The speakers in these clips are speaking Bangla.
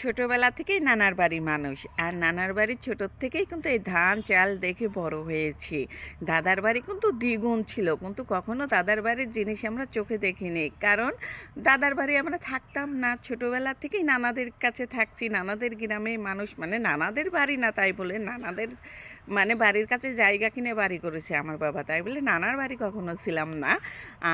ছোটবেলা থেকেই নানার বাড়ির মানুষ, আর নানার বাড়ির ছোটোর থেকেই কিন্তু এই ধান চাল দেখে বড় হয়েছি। দাদার বাড়ি কিন্তু দ্বিগুণ ছিল, কিন্তু কখনো দাদার বাড়ির জিনিস আমরা চোখে দেখিনি, কারণ দাদার বাড়ি আমরা থাকতাম না। ছোটবেলা থেকেই নানাদের কাছে থাকছি, নানাদের গ্রামে মানুষ, মানে নানাদের বাড়ি না তাই বলে, নানাদের মানে বাড়ির কাছে জায়গা কিনে বাড়ি করেছে আমার বাবা, তাই বলে নানার বাড়ি কখনো ছিলাম না।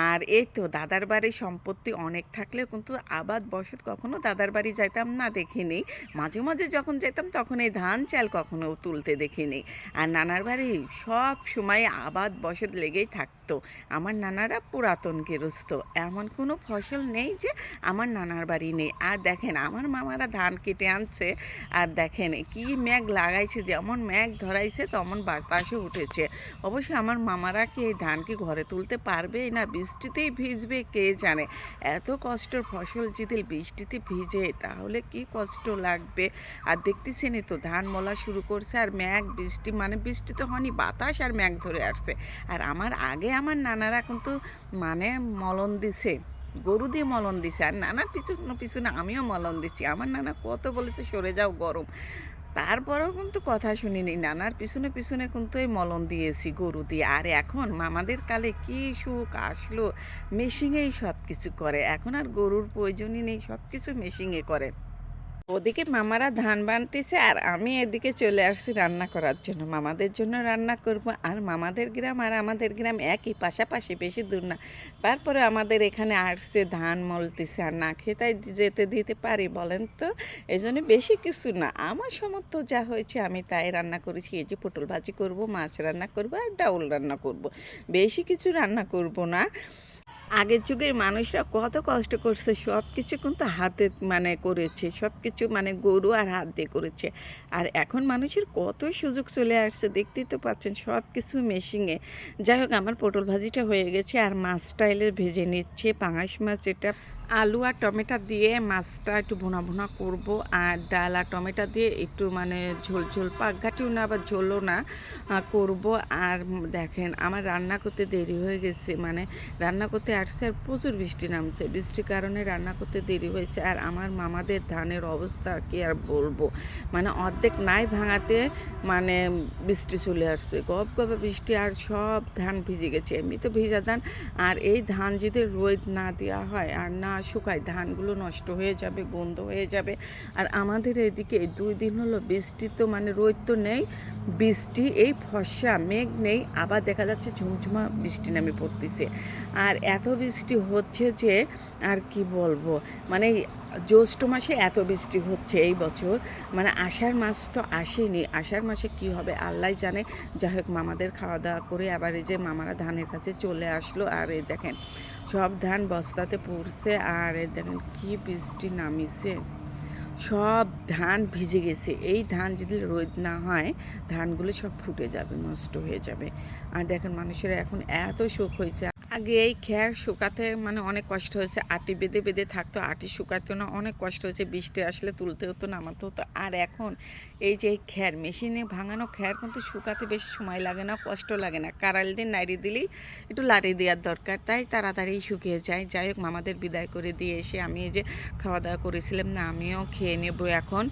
আর এই তো দাদার বাড়ির সম্পত্তি অনেক থাকলেও কিন্তু আবাদ বসত কখনো দাদার বাড়ি যাইতাম না, দেখিনি। মাঝে মাঝে যখন যেতাম তখন এই ধান চাল কখনো তুলতে দেখিনি। আর নানার বাড়ি সব সময় আবাদ বসত লেগেই থাকতো। আমার নানারা পুরাতন গৃহস্থ, এমন কোনো ফসল নেই যে আমার নানার বাড়ি নেই। আর দেখেন আমার মামারা ধান কেটে আনছে, আর দেখেন কি মেঘ লাগাইছে, যেমন মেঘ ধরাইছে তেমন বাতাসে উঠেছে। অবশ্যই আমার মামারা কি এই ধান কি ঘরে তুলতে পারবে না বৃষ্টিতেই ভিজবে কে জানে। এত কষ্টের ফসল যদি বৃষ্টিতে ভিজে তাহলে কি কষ্ট লাগবে। আর দেখতেছেনই তো ধান মলা শুরু করছে, আর মেঘ বৃষ্টি, মানে বৃষ্টি তো হয়নি, বাতাস আর মেঘ ধরে আসছে। আর আমার আগে আমার নানারা কিন্তু মানে মলন দিছে, গরু দিয়ে মলন দিছে, আর নানার পিছনে পিছনে আমিও মলন দিচ্ছি। আমার নানা কত বলেছে সরে যাও গরম, তারপরেও কিন্তু কথা শুনিনি, নানার পিছনে পিছনে কিন্তু এই মলন দিয়েছি গরু দিয়ে। আর এখন মামাদের কালে কি সুখ আসলো, মেশিনেই সব কিছু করে, এখন আর গরুর প্রয়োজনই নেই, সব কিছু মেশিনে করে। ওদিকে মামারা ধান বানতেছে, আর আমি এদিকে চলে আসছি রান্না করার জন্য। মামাদের জন্য রান্না করব। আর মামাদের গ্রাম আর আমাদের গ্রাম একই, পাশাপাশি, বেশি দূর না। তারপরে আমাদের এখানে আসছে ধান মলতেছে, আর না খেয়ে তাই যেতে দিতে পারি বলেন তো? এই জন্য বেশি কিছু না, আমার সমর্থ যা হয়েছে আমি তাই রান্না করেছি। এই যে পটল ভাজি করব, মাছ রান্না করব, আর ডাউল রান্না করব, বেশি কিছু রান্না করব না। আগের যুগের মানুষরা কত কষ্ট করছে, সব কিছু কিন্তু হাতে মানে করেছে, সব কিছু মানে গরু আর হাত দিয়ে করেছে। আর এখন মানুষের কত সুযোগ চলে আসছে, দেখতেই তো পাচ্ছেন সব কিছু মেশিনে। যাই হোক, আমার পটল ভাজিটা হয়ে গেছে, আর মাছটা এলে ভেজে নিচ্ছে, পাঙাশ মাছ। এটা আলু আর টমেটো দিয়ে মাছটা একটু ভুনা ভুনা করব, আর ডাল আর টমেটো দিয়ে একটু মানে ঝোল ঝোল, পাকঘাটিও না আবার ঝোলও না করব। আর দেখেন আমার রান্না করতে দেরি হয়ে গেছে, মানে রান্না করতে আসছে আর প্রচুর বৃষ্টি নামছে, বৃষ্টির কারণে রান্না করতে দেরি হয়েছে। আর আমার মামাদের ধানের অবস্থা কি আর বলবো, মানে অর্ধেক নাই ভাঙাতে মানে বৃষ্টি চলে আসছে, গপ গপে বৃষ্টি, আর সব ধান ভিজে গেছে, এমনি তো ভিজা ধান। আর এই ধান যদি রোদ না দেওয়া হয় আর না শুকায়, ধানগুলো নষ্ট হয়ে যাবে, গন্ধ হয়ে যাবে। আর আমাদের এদিকে 2 দিন হলো বৃষ্টি, তো মানে রোদ তো নেই, বৃষ্টি এই ফর্সা মেঘ নেই, আবার দেখা যাচ্ছে ঝুমঝুমা বৃষ্টি নামে পড়তেছে। আর এত বৃষ্টি হচ্ছে যে আর কি বলবো, মানে জ্যৈষ্ঠ মাসে এত বৃষ্টি হচ্ছে এই বছর, মানে আষাঢ় মাস তো আসেনি, আষাঢ় মাসে কি হবে আল্লাহ জানে। যাই হোক, মামাদের খাওয়া দাওয়া করে আবার এই যে মামারা ধানের কাছে চলে আসলো, আর এই দেখেন সব ধান বস্তাতে পড়ছে, আর এই দেখেন কি বৃষ্টি নামিছে, সব ধান ভিজে গেছে। এই ধান যদি রোদ না হয় ধানগুলো সব ফুটে যাবে, নষ্ট হয়ে যাবে। আর দেখেন মানুষেরা এখন এত শোক হয়েছে। আগে এই খ্যার শুকাতে মানে অনেক কষ্ট হয়েছে, আটি বেঁধে বেঁধে থাকতো, আটি শুকাতো না, অনেক কষ্ট হয়েছে, বৃষ্টি আসলে তুলতে হতো, নামাতে হতো। আর এখন এই যে এই খ্যার মেশিনে ভাঙানো খ্যার কিন্তু শুকাতে বেশি সময় লাগে না, কষ্ট লাগে না, কারাল দিয়ে নাড়ি দিলেই একটু লাড়ি দেওয়ার দরকার, তাই তাড়াতাড়ি শুকিয়ে যায়। যাই হোক, মামাদের বিদায় করে দিয়ে এসে আমি এই যে খাওয়া দাওয়া করেছিলাম না, আমিও খেয়ে নেব এখন।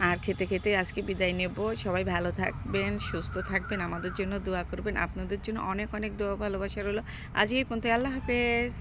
আর খেতে খেতে আজকে বিদায় নেব। সবাই ভালো থাকবেন, সুস্থ থাকবেন, আমাদের জন্য দোয়া করবেন, আপনাদের জন্য অনেক অনেক দোয়া ভালোবাসা রইল। আজ এই পর্যন্ত, আল্লাহ হাফেজ।